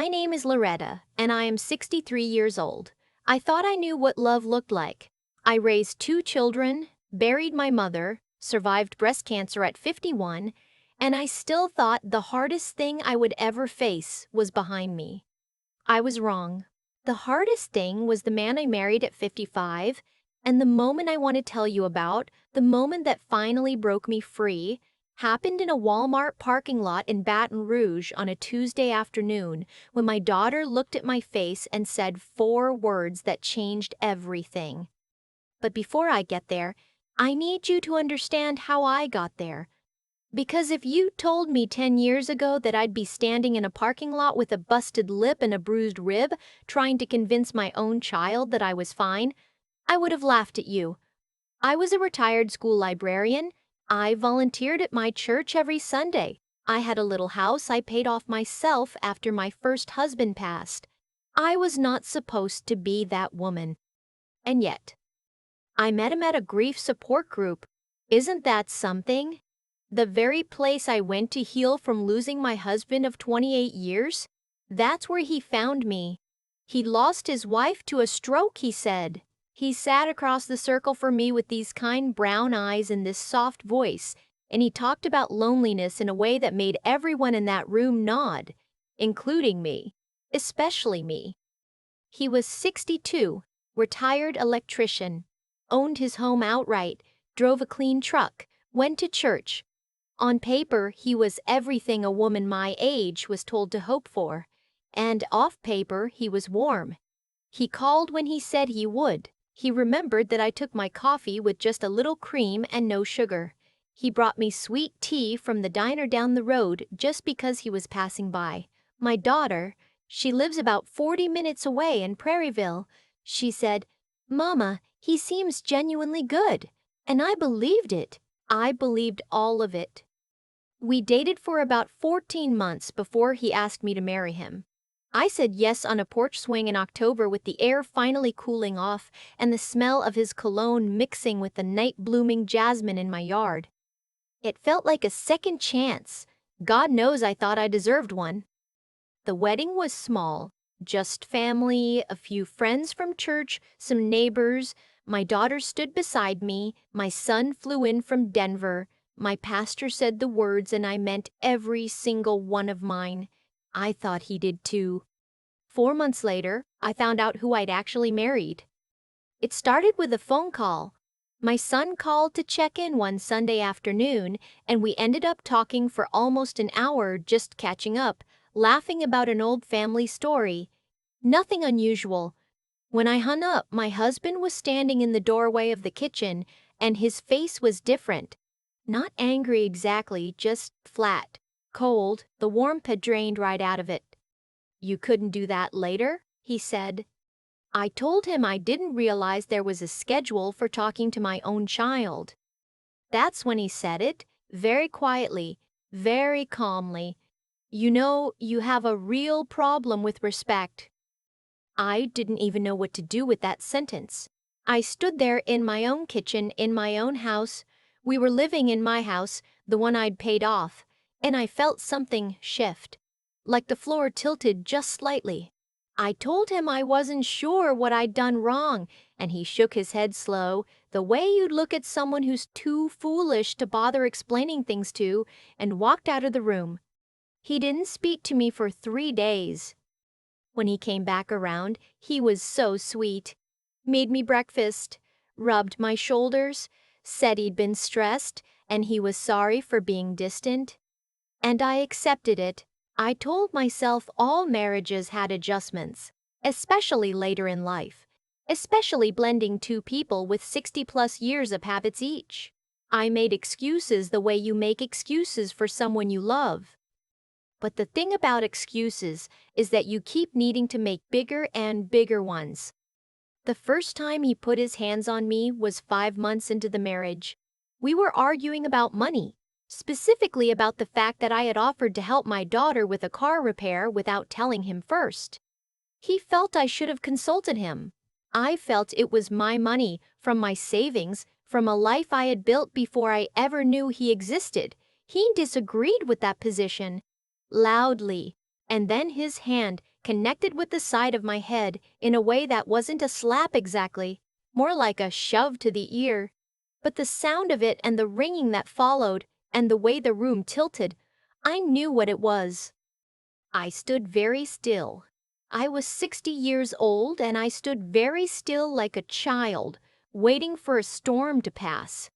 My name is Loretta, and I am 63 years old. I thought I knew what love looked like. I raised 2 children, buried my mother, survived breast cancer at 51, and I still thought the hardest thing I would ever face was behind me. I was wrong. The hardest thing was the man I married at 55, and the moment I want to tell you about, the moment that finally broke me free, happened in a Walmart parking lot in Baton Rouge on a Tuesday afternoon when my daughter looked at my face and said 4 words that changed everything. But before I get there, I need you to understand how I got there. Because if you told me 10 years ago that I'd be standing in a parking lot with a busted lip and a bruised rib, trying to convince my own child that I was fine, I would have laughed at you. I was a retired school librarian. I volunteered at my church every Sunday. I had a little house I paid off myself after my first husband passed. I was not supposed to be that woman. And yet, I met him at a grief support group. Isn't that something? The very place I went to heal from losing my husband of 28 years? That's where he found me. He lost his wife to a stroke, he said. He sat across the circle from me with these kind brown eyes and this soft voice, and he talked about loneliness in a way that made everyone in that room nod, including me, especially me. He was 62, retired electrician, owned his home outright, drove a clean truck, went to church. On paper, he was everything a woman my age was told to hope for, and off paper, he was warm. He called when he said he would. He remembered that I took my coffee with just a little cream and no sugar. He brought me sweet tea from the diner down the road just because he was passing by. My daughter, she lives about 40 minutes away in Prairieville. She said, "Mama, he seems genuinely good." And I believed it. I believed all of it. We dated for about 14 months before he asked me to marry him. I said yes on a porch swing in October with the air finally cooling off and the smell of his cologne mixing with the night-blooming jasmine in my yard. It felt like a second chance. God knows I thought I deserved one. The wedding was small, just family, a few friends from church, some neighbors. My daughter stood beside me. My son flew in from Denver. My pastor said the words and I meant every single one of mine. I thought he did too. 4 months later, I found out who I'd actually married. It started with a phone call. My son called to check in one Sunday afternoon, and we ended up talking for almost an hour, just catching up, laughing about an old family story. Nothing unusual. When I hung up, my husband was standing in the doorway of the kitchen, and his face was different. Not angry exactly, just flat, cold. The warmth had drained right out of it. "You couldn't do that later?" he said. I told him I didn't realize there was a schedule for talking to my own child. That's when he said it, very quietly, very calmly. "You know, you have a real problem with respect." I didn't even know what to do with that sentence. I stood there in my own kitchen, in my own house. We were living in my house, the one I'd paid off, and I felt something shift, like the floor tilted just slightly. I told him I wasn't sure what I'd done wrong, and he shook his head slow, the way you'd look at someone who's too foolish to bother explaining things to, and walked out of the room. He didn't speak to me for 3 days. When he came back around, he was so sweet. Made me breakfast, rubbed my shoulders, said he'd been stressed, and he was sorry for being distant. And I accepted it. I told myself all marriages had adjustments, especially later in life, especially blending 2 people with 60+ years of habits each. I made excuses the way you make excuses for someone you love. But the thing about excuses is that you keep needing to make bigger and bigger ones. The first time he put his hands on me was 5 months into the marriage. We were arguing about money. Specifically about the fact that I had offered to help my daughter with a car repair without telling him first. He felt I should have consulted him. I felt it was my money, from my savings, from a life I had built before I ever knew he existed. He disagreed with that position, loudly, and then his hand connected with the side of my head in a way that wasn't a slap exactly, more like a shove to the ear. But the sound of it and the ringing that followed, and the way the room tilted, I knew what it was. I stood very still. I was 60 years old, and I stood very still like a child, waiting for a storm to pass.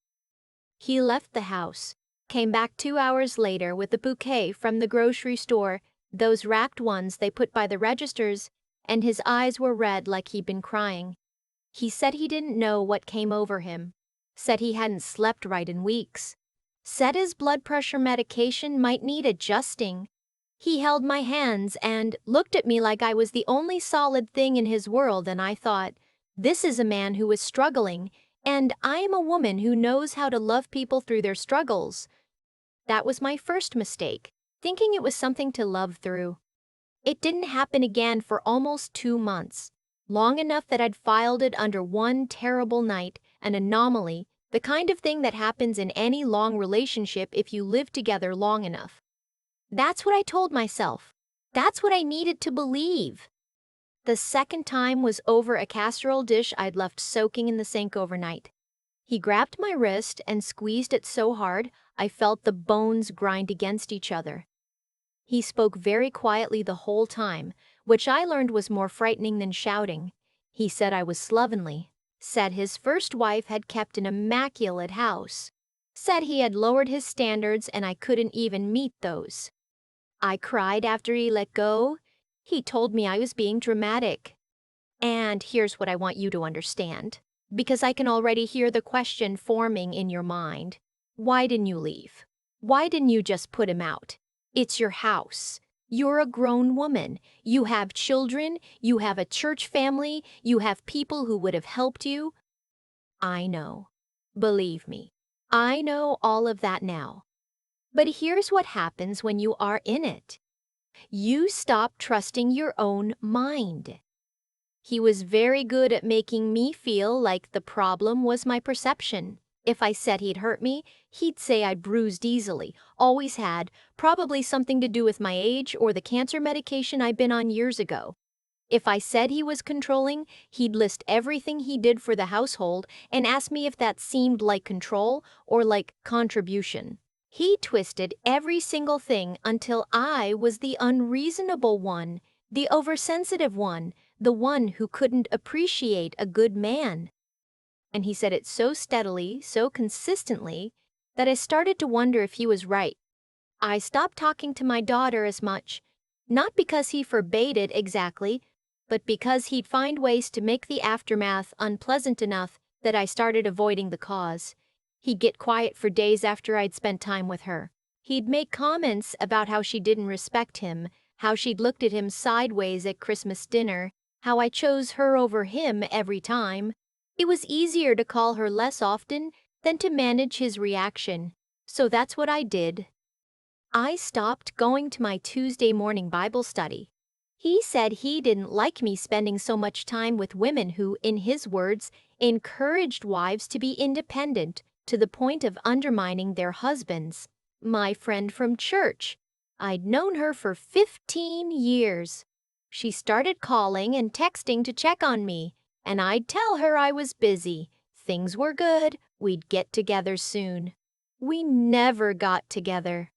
He left the house, came back 2 hours later with a bouquet from the grocery store, those wrapped ones they put by the registers, and his eyes were red like he'd been crying. He said he didn't know what came over him, said he hadn't slept right in weeks, said his blood pressure medication might need adjusting. He held my hands and looked at me like I was the only solid thing in his world, and I thought, this is a man who is struggling, and I am a woman who knows how to love people through their struggles. That was my first mistake, thinking it was something to love through. It didn't happen again for almost 2 months, long enough that I'd filed it under one terrible night, an anomaly, the kind of thing that happens in any long relationship if you live together long enough. That's what I told myself. That's what I needed to believe. The second time was over a casserole dish I'd left soaking in the sink overnight. He grabbed my wrist and squeezed it so hard I felt the bones grind against each other. He spoke very quietly the whole time, which I learned was more frightening than shouting. He said I was slovenly, said his first wife had kept an immaculate house, said he had lowered his standards and I couldn't even meet those. I cried after he let go. He told me I was being dramatic. And here's what I want you to understand, because I can already hear the question forming in your mind. Why didn't you leave? Why didn't you just put him out? It's your house. You're a grown woman. You have children. You have a church family. You have people who would have helped you. I know. Believe me. I know all of that now. But here's what happens when you are in it. You stop trusting your own mind. He was very good at making me feel like the problem was my perception. If I said he'd hurt me, he'd say I bruised easily, always had, probably something to do with my age or the cancer medication I'd been on years ago. If I said he was controlling, he'd list everything he did for the household and ask me if that seemed like control or like contribution. He twisted every single thing until I was the unreasonable one, the oversensitive one, the one who couldn't appreciate a good man. And he said it so steadily, so consistently, that I started to wonder if he was right. I stopped talking to my daughter as much, not because he forbade it exactly, but because he'd find ways to make the aftermath unpleasant enough that I started avoiding the cause. He'd get quiet for days after I'd spent time with her. He'd make comments about how she didn't respect him, how she'd looked at him sideways at Christmas dinner, how I chose her over him every time. It was easier to call her less often than to manage his reaction, so that's what I did. I stopped going to my Tuesday morning Bible study. He said he didn't like me spending so much time with women who, in his words, encouraged wives to be independent to the point of undermining their husbands. My friend from church. I'd known her for 15 years. She started calling and texting to check on me, and I'd tell her I was busy. Things were good. We'd get together soon. We never got together.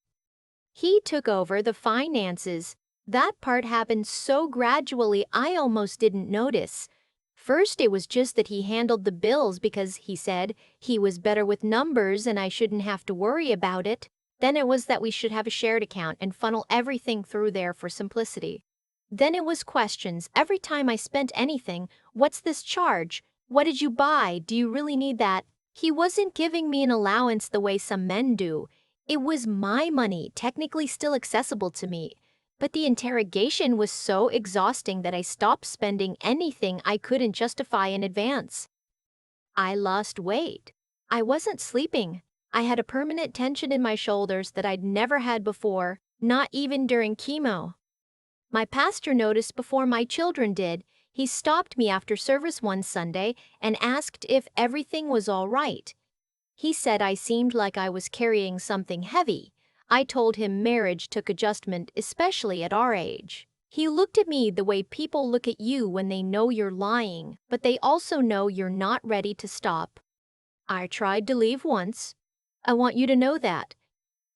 He took over the finances. That part happened so gradually I almost didn't notice. First, it was just that he handled the bills because, he said, he was better with numbers and I shouldn't have to worry about it. Then it was that we should have a shared account and funnel everything through there for simplicity. Then it was questions every time I spent anything. What's this charge? What did you buy? Do you really need that? He wasn't giving me an allowance the way some men do. It was my money, technically still accessible to me. But the interrogation was so exhausting that I stopped spending anything I couldn't justify in advance. I lost weight. I wasn't sleeping. I had a permanent tension in my shoulders that I'd never had before, not even during chemo. My pastor noticed before my children did. He stopped me after service one Sunday and asked if everything was all right. He said I seemed like I was carrying something heavy. I told him marriage took adjustment, especially at our age. He looked at me the way people look at you when they know you're lying, but they also know you're not ready to stop. I tried to leave once. I want you to know that.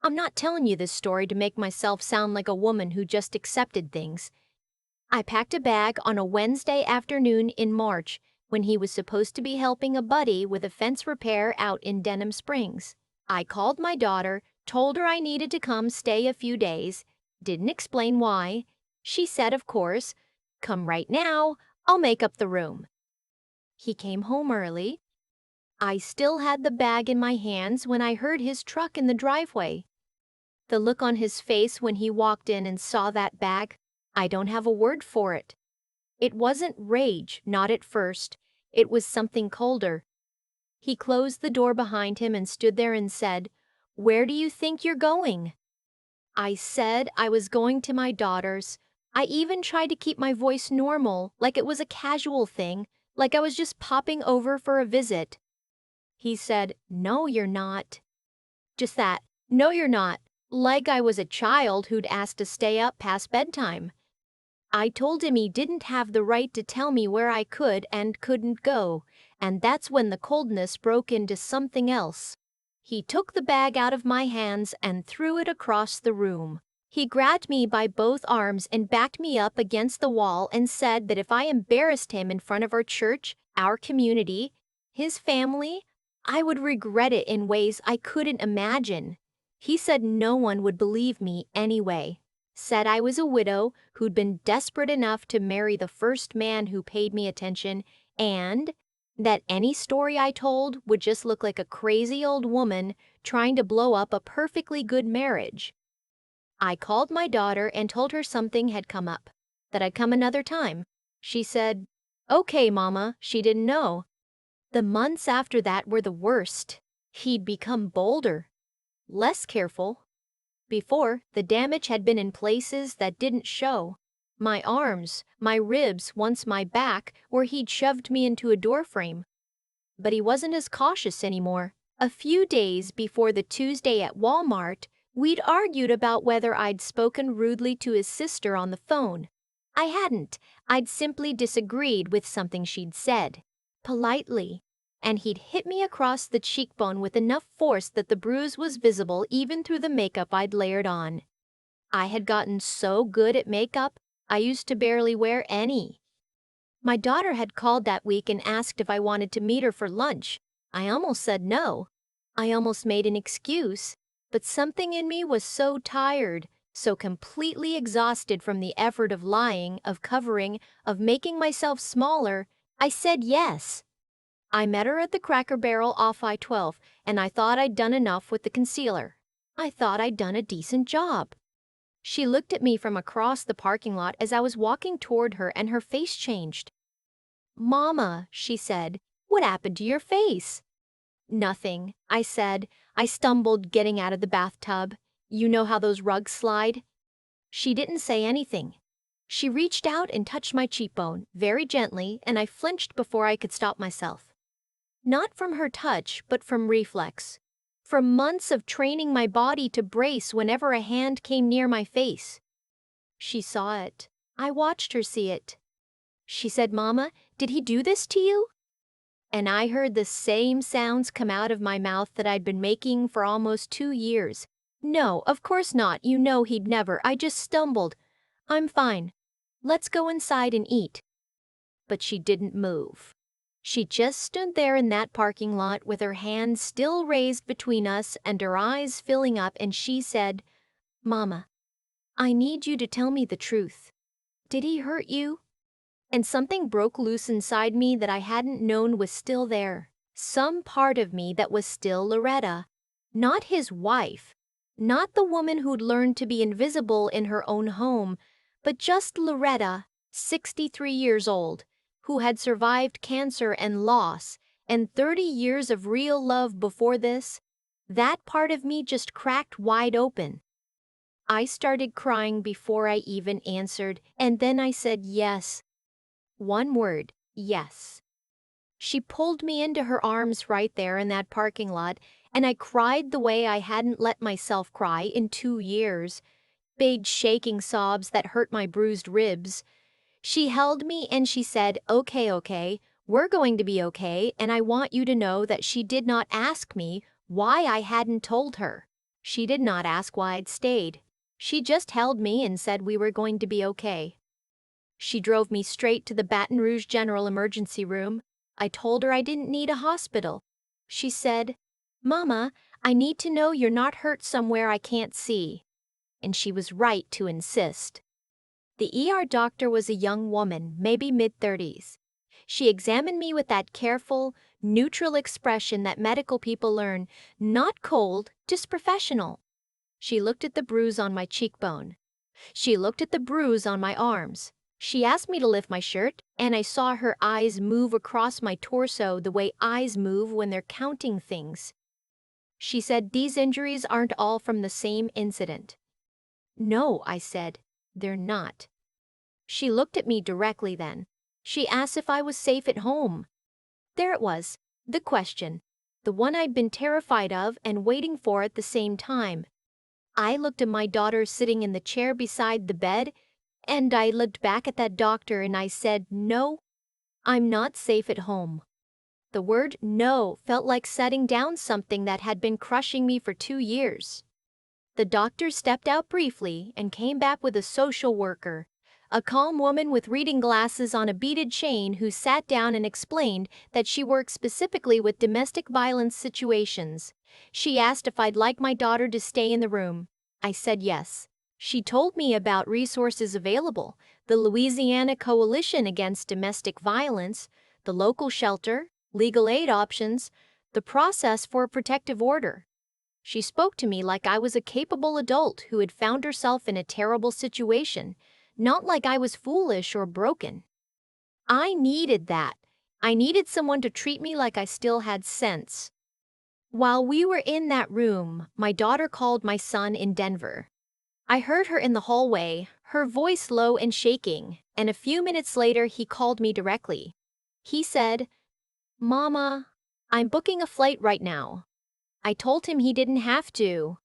I'm not telling you this story to make myself sound like a woman who just accepted things. I packed a bag on a Wednesday afternoon in March when he was supposed to be helping a buddy with a fence repair out in Denham Springs. I called my daughter, told her I needed to come stay a few days, didn't explain why. She said, of course, come right now, I'll make up the room. He came home early. I still had the bag in my hands when I heard his truck in the driveway. The look on his face when he walked in and saw that bag, I don't have a word for it. It wasn't rage, not at first. It was something colder. He closed the door behind him and stood there and said, "Where do you think you're going?" I said I was going to my daughter's. I even tried to keep my voice normal, like it was a casual thing, like I was just popping over for a visit. He said, "No, you're not." Just that, "No, you're not," like I was a child who'd asked to stay up past bedtime. I told him he didn't have the right to tell me where I could and couldn't go, and that's when the coldness broke into something else. He took the bag out of my hands and threw it across the room. He grabbed me by both arms and backed me up against the wall and said that if I embarrassed him in front of our church, our community, his family, I would regret it in ways I couldn't imagine. He said no one would believe me anyway. Said I was a widow who'd been desperate enough to marry the first man who paid me attention, and that any story I told would just look like a crazy old woman trying to blow up a perfectly good marriage. I called my daughter and told her something had come up, that I'd come another time. She said, "Okay, Mama," she didn't know. The months after that were the worst. He'd become bolder, less careful. Before, the damage had been in places that didn't show. My arms, my ribs, once my back, where he'd shoved me into a doorframe. But he wasn't as cautious anymore. A few days before the Tuesday at Walmart, we'd argued about whether I'd spoken rudely to his sister on the phone. I hadn't. I'd simply disagreed with something she'd said. Politely. And he'd hit me across the cheekbone with enough force that the bruise was visible even through the makeup I'd layered on. I had gotten so good at makeup, I used to barely wear any. My daughter had called that week and asked if I wanted to meet her for lunch. I almost said no. I almost made an excuse, but something in me was so tired, so completely exhausted from the effort of lying, of covering, of making myself smaller, I said yes. I met her at the Cracker Barrel off I-12, and I thought I'd done enough with the concealer. I thought I'd done a decent job. She looked at me from across the parking lot as I was walking toward her, and her face changed. "Mama," she said, "what happened to your face?" "Nothing," I said. I stumbled getting out of the bathtub. You know how those rugs slide? She didn't say anything. She reached out and touched my cheekbone, very gently, and I flinched before I could stop myself. Not from her touch, but from reflex. From months of training my body to brace whenever a hand came near my face. She saw it. I watched her see it. She said, "Mama, did he do this to you?" And I heard the same sounds come out of my mouth that I'd been making for almost 2 years. "No, of course not. You know he'd never. I just stumbled. I'm fine. Let's go inside and eat." But she didn't move. She just stood there in that parking lot with her hands still raised between us and her eyes filling up, and she said, "Mama, I need you to tell me the truth. Did he hurt you?" And something broke loose inside me that I hadn't known was still there. Some part of me that was still Loretta. Not his wife. Not the woman who'd learned to be invisible in her own home, but just Loretta, 63 years old, who had survived cancer and loss, and 30 years of real love before this. That part of me just cracked wide open. I started crying before I even answered, and then I said yes. One word, yes. She pulled me into her arms right there in that parking lot, and I cried the way I hadn't let myself cry in 2 years. big shaking sobs that hurt my bruised ribs. She held me and she said, "Okay, okay, we're going to be okay, and I want you to know that she did not ask me why I hadn't told her. She did not ask why I'd stayed. She just held me and said we were going to be okay." She drove me straight to the Baton Rouge General Emergency Room. I told her I didn't need a hospital. She said, "Mama, I need to know you're not hurt somewhere I can't see." And she was right to insist. The ER doctor was a young woman, maybe mid-30s. She examined me with that careful, neutral expression that medical people learn, not cold, just professional. She looked at the bruise on my cheekbone. She looked at the bruise on my arms. She asked me to lift my shirt, and I saw her eyes move across my torso the way eyes move when they're counting things. She said, "These injuries aren't all from the same incident." "No," I said, "they're not." She looked at me directly then. She asked if I was safe at home. There it was, the question, the one I'd been terrified of and waiting for at the same time. I looked at my daughter sitting in the chair beside the bed, and I looked back at that doctor and I said, "No, I'm not safe at home." The word "no" felt like setting down something that had been crushing me for 2 years. The doctor stepped out briefly and came back with a social worker, a calm woman with reading glasses on a beaded chain who sat down and explained that she works specifically with domestic violence situations. She asked if I'd like my daughter to stay in the room. I said yes. She told me about resources available, the Louisiana Coalition Against Domestic Violence, the local shelter, legal aid options, the process for a protective order. She spoke to me like I was a capable adult who had found herself in a terrible situation, not like I was foolish or broken. I needed that. I needed someone to treat me like I still had sense. While we were in that room, my daughter called my son in Denver. I heard her in the hallway, her voice low and shaking, and a few minutes later he called me directly. He said, "Mama, I'm booking a flight right now." I told him he didn't have to.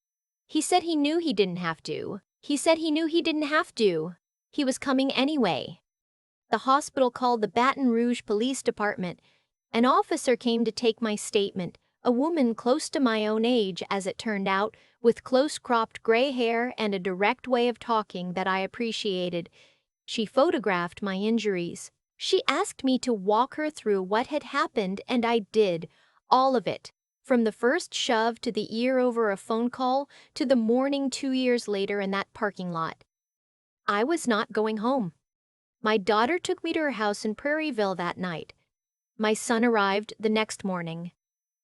He said he knew he didn't have to. He said he knew he didn't have to. He was coming anyway. The hospital called the Baton Rouge Police Department. An officer came to take my statement, a woman close to my own age, as it turned out, with close-cropped gray hair and a direct way of talking that I appreciated. She photographed my injuries. She asked me to walk her through what had happened, and I did, all of it. From the first shove to the ear over a phone call to the morning 2 years later in that parking lot. I was not going home. My daughter took me to her house in Prairieville that night. My son arrived the next morning.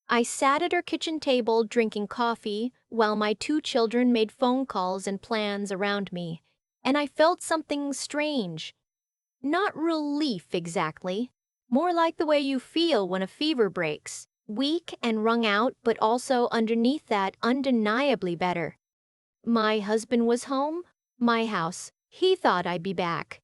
I sat at our kitchen table drinking coffee while my 2 children made phone calls and plans around me, and I felt something strange. Not relief exactly, more like the way you feel when a fever breaks. Weak and wrung out, but also underneath that undeniably better. My husband was home, my house. He thought I'd be back.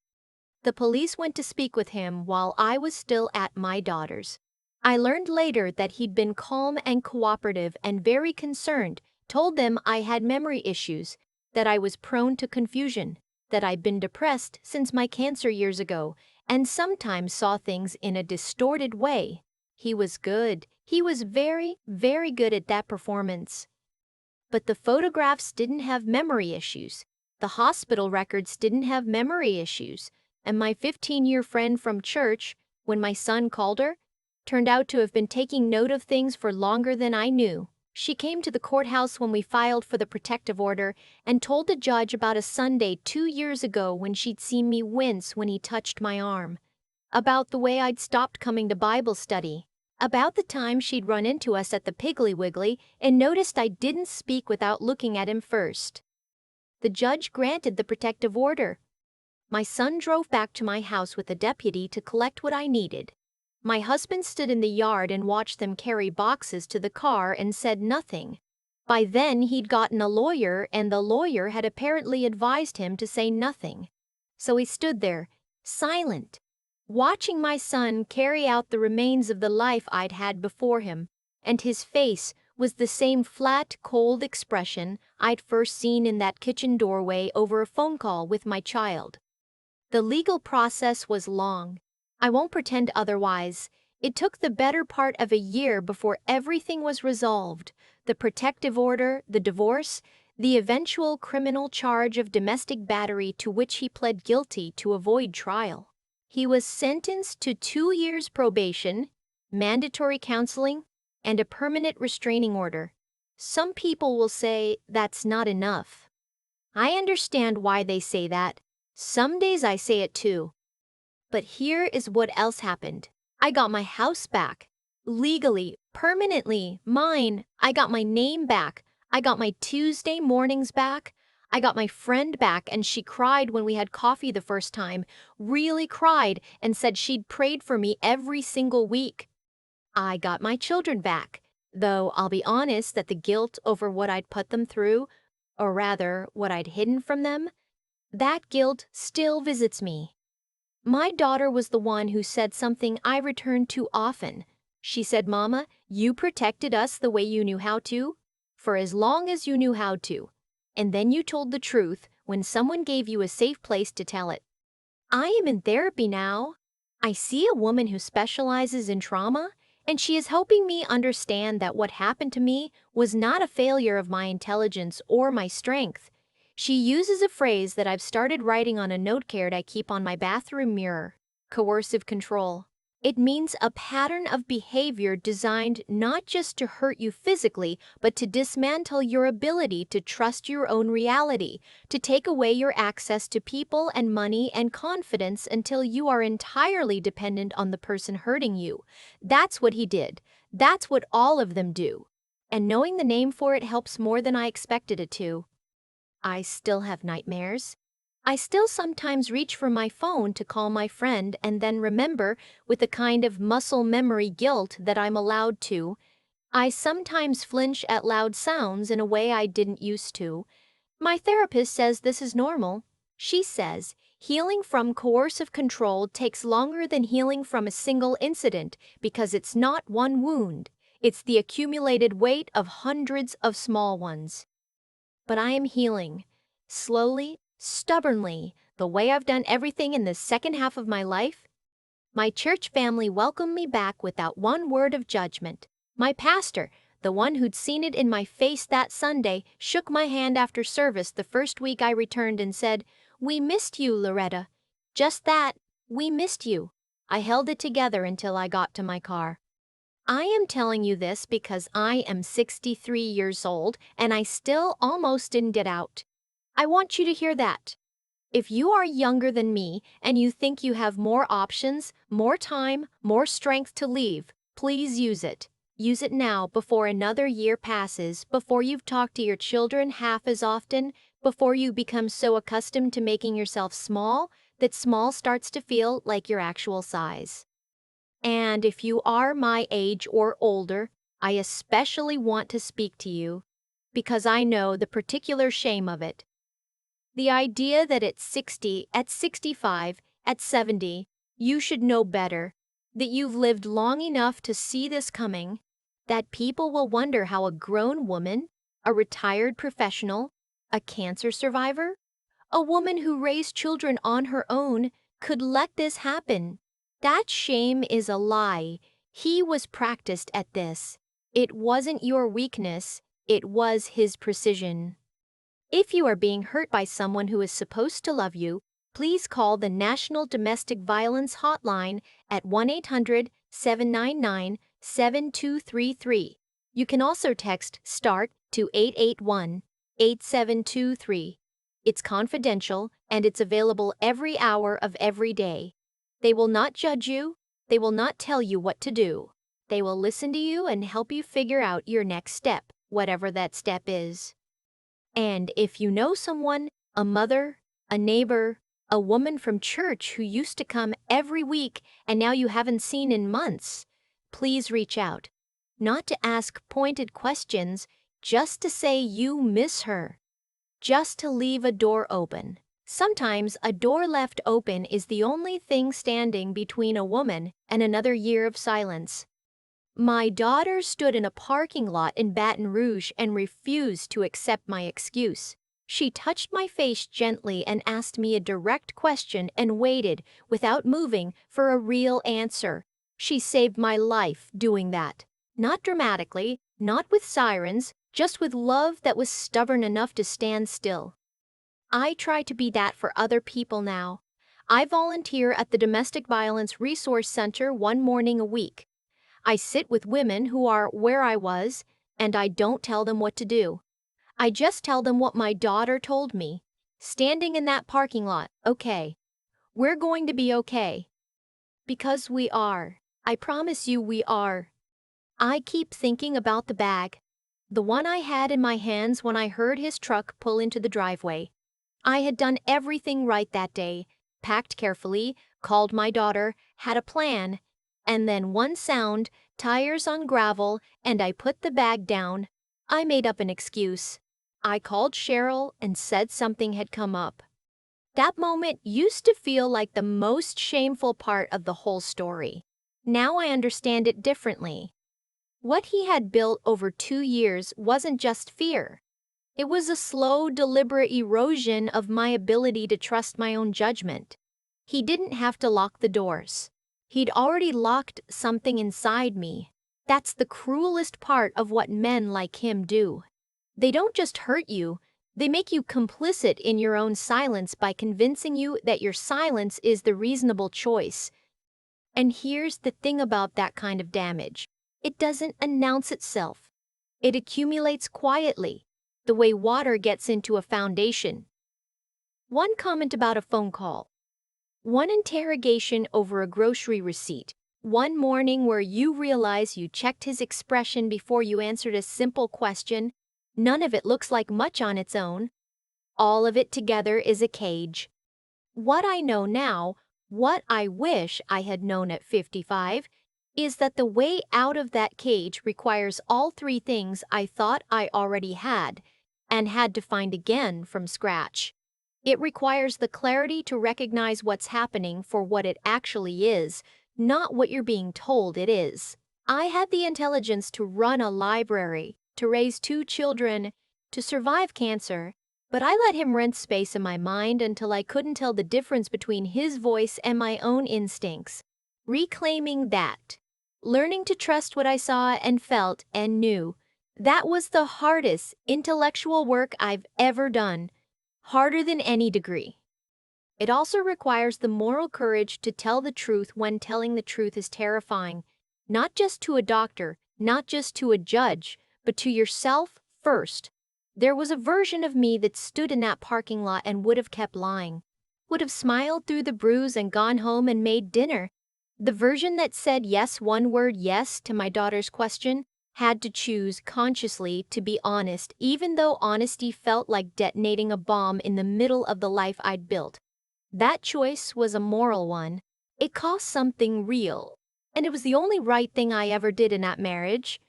The police went to speak with him while I was still at my daughter's. I learned later that he'd been calm and cooperative and very concerned, told them I had memory issues, that I was prone to confusion, that I'd been depressed since my cancer years ago, and sometimes saw things in a distorted way. He was good. He was very, very good at that performance. But the photographs didn't have memory issues. The hospital records didn't have memory issues. And my 15-year friend from church, when my son called her, turned out to have been taking note of things for longer than I knew. She came to the courthouse when we filed for the protective order and told the judge about a Sunday 2 years ago when she'd seen me wince when he touched my arm, about the way I'd stopped coming to Bible study, about the time she'd run into us at the Piggly Wiggly and noticed I didn't speak without looking at him first. The judge granted the protective order. My son drove back to my house with a deputy to collect what I needed. My husband stood in the yard and watched them carry boxes to the car and said nothing. By then he'd gotten a lawyer, and the lawyer had apparently advised him to say nothing. So he stood there, silent, watching my son carry out the remains of the life I'd had before him, and his face was the same flat, cold expression I'd first seen in that kitchen doorway over a phone call with my child. The legal process was long. I won't pretend otherwise. It took the better part of a year before everything was resolved: the protective order, the divorce, the eventual criminal charge of domestic battery to which he pled guilty to avoid trial. He was sentenced to 2 years probation, mandatory counseling, and a permanent restraining order. Some people will say that's not enough. I understand why they say that. Some days I say it too. But here is what else happened. I got my house back. Legally, permanently, mine. I got my name back. I got my Tuesday mornings back. I got my friend back, and she cried when we had coffee the first time, really cried, and said she'd prayed for me every single week. I got my children back, though I'll be honest that the guilt over what I'd put them through, or rather, what I'd hidden from them, that guilt still visits me. My daughter was the one who said something I returned to often. She said, "Mama, you protected us the way you knew how to, for as long as you knew how to. And then you told the truth when someone gave you a safe place to tell it." I am in therapy now. I see a woman who specializes in trauma, and she is helping me understand that what happened to me was not a failure of my intelligence or my strength. She uses a phrase that I've started writing on a note card I keep on my bathroom mirror: coercive control. It means a pattern of behavior designed not just to hurt you physically, but to dismantle your ability to trust your own reality, to take away your access to people and money and confidence until you are entirely dependent on the person hurting you. That's what he did. That's what all of them do. And knowing the name for it helps more than I expected it to. I still have nightmares. I still sometimes reach for my phone to call my friend and then remember, with a kind of muscle memory guilt, that I'm allowed to. I sometimes flinch at loud sounds in a way I didn't used to. My therapist says this is normal. She says healing from coercive control takes longer than healing from a single incident because it's not one wound. It's the accumulated weight of hundreds of small ones. But I am healing. Slowly, stubbornly, the way I've done everything in the second half of my life. My church family welcomed me back without one word of judgment. My pastor, the one who'd seen it in my face that Sunday, shook my hand after service the first week I returned and said, "We missed you, Loretta." Just that, "We missed you." I held it together until I got to my car. I am telling you this because I am 63 years old and I still almost didn't get out. I want you to hear that. If you are younger than me and you think you have more options, more time, more strength to leave, please use it. Use it now before another year passes, before you've talked to your children half as often, before you become so accustomed to making yourself small that small starts to feel like your actual size. And if you are my age or older, I especially want to speak to you, because I know the particular shame of it. The idea that at 60, at 65, at 70, you should know better, that you've lived long enough to see this coming, that people will wonder how a grown woman, a retired professional, a cancer survivor, a woman who raised children on her own, could let this happen. That shame is a lie. He was practiced at this. It wasn't your weakness, it was his precision. If you are being hurt by someone who is supposed to love you, please call the National Domestic Violence Hotline at 1-800-799-7233. You can also text START to 881-8723. It's confidential and it's available every hour of every day. They will not judge you. They will not tell you what to do. They will listen to you and help you figure out your next step, whatever that step is. And if you know someone, a mother, a neighbor, a woman from church who used to come every week and now you haven't seen in months, please reach out. Not to ask pointed questions, just to say you miss her. Just to leave a door open. Sometimes a door left open is the only thing standing between a woman and another year of silence. My daughter stood in a parking lot in Baton Rouge and refused to accept my excuse. She touched my face gently and asked me a direct question and waited, without moving, for a real answer. She saved my life doing that. Not dramatically, not with sirens, just with love that was stubborn enough to stand still. I try to be that for other people now. I volunteer at the Domestic Violence Resource Center one morning a week. I sit with women who are where I was, and I don't tell them what to do. I just tell them what my daughter told me. Standing in that parking lot, okay. We're going to be okay. Because we are. I promise you we are. I keep thinking about the bag. The one I had in my hands when I heard his truck pull into the driveway. I had done everything right that day, packed carefully, called my daughter, had a plan, and then one sound, tires on gravel, and I put the bag down. I made up an excuse. I called Cheryl and said something had come up. That moment used to feel like the most shameful part of the whole story. Now I understand it differently. What he had built over 2 years wasn't just fear. It was a slow, deliberate erosion of my ability to trust my own judgment. He didn't have to lock the doors. He'd already locked something inside me. That's the cruelest part of what men like him do. They don't just hurt you, they make you complicit in your own silence by convincing you that your silence is the reasonable choice. And here's the thing about that kind of damage. It doesn't announce itself. It accumulates quietly, the way water gets into a foundation. One comment about a phone call. One interrogation over a grocery receipt. One morning where you realize you checked his expression before you answered a simple question. None of it looks like much on its own. All of it together is a cage. What I know now, what I wish I had known at 55, is that the way out of that cage requires all 3 things I thought I already had and had to find again from scratch. It requires the clarity to recognize what's happening for what it actually is, not what you're being told it is. I had the intelligence to run a library, to raise 2 children, to survive cancer, but I let him rent space in my mind until I couldn't tell the difference between his voice and my own instincts. Reclaiming that. Learning to trust what I saw and felt and knew. That was the hardest intellectual work I've ever done. Harder than any degree. It also requires the moral courage to tell the truth when telling the truth is terrifying. Not just to a doctor, not just to a judge, but to yourself first. There was a version of me that stood in that parking lot and would have kept lying. Would have smiled through the bruise and gone home and made dinner. The version that said yes, one word yes to my daughter's question, had to choose consciously to be honest, even though honesty felt like detonating a bomb in the middle of the life I'd built. That choice was a moral one. It cost something real, and it was the only right thing I ever did in that marriage.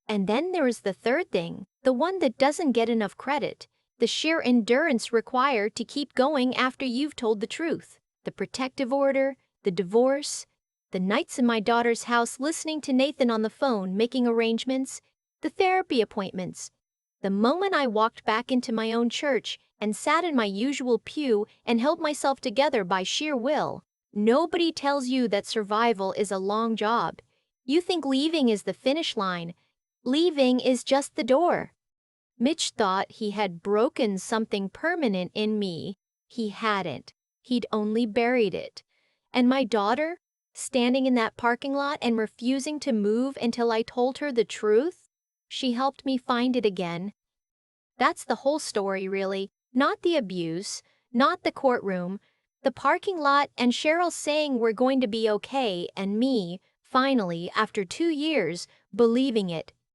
And then there is the third thing, the one that doesn't get enough credit, the sheer endurance required to keep going after you've told the truth. The protective order, the divorce, the nights in my daughter's house listening to Nathan on the phone making arrangements, the therapy appointments. The moment I walked back into my own church and sat in my usual pew and held myself together by sheer will. Nobody tells you that survival is a long job. You think leaving is the finish line. Leaving is just the door. Mitch thought he had broken something permanent in me. He hadn't. He'd only buried it. And my daughter, standing in that parking lot and refusing to move until I told her the truth, she helped me find it again. That's the whole story, really. Not the abuse, not the courtroom, the parking lot and Cheryl saying we're going to be okay and me, finally, after 2 years, believing it.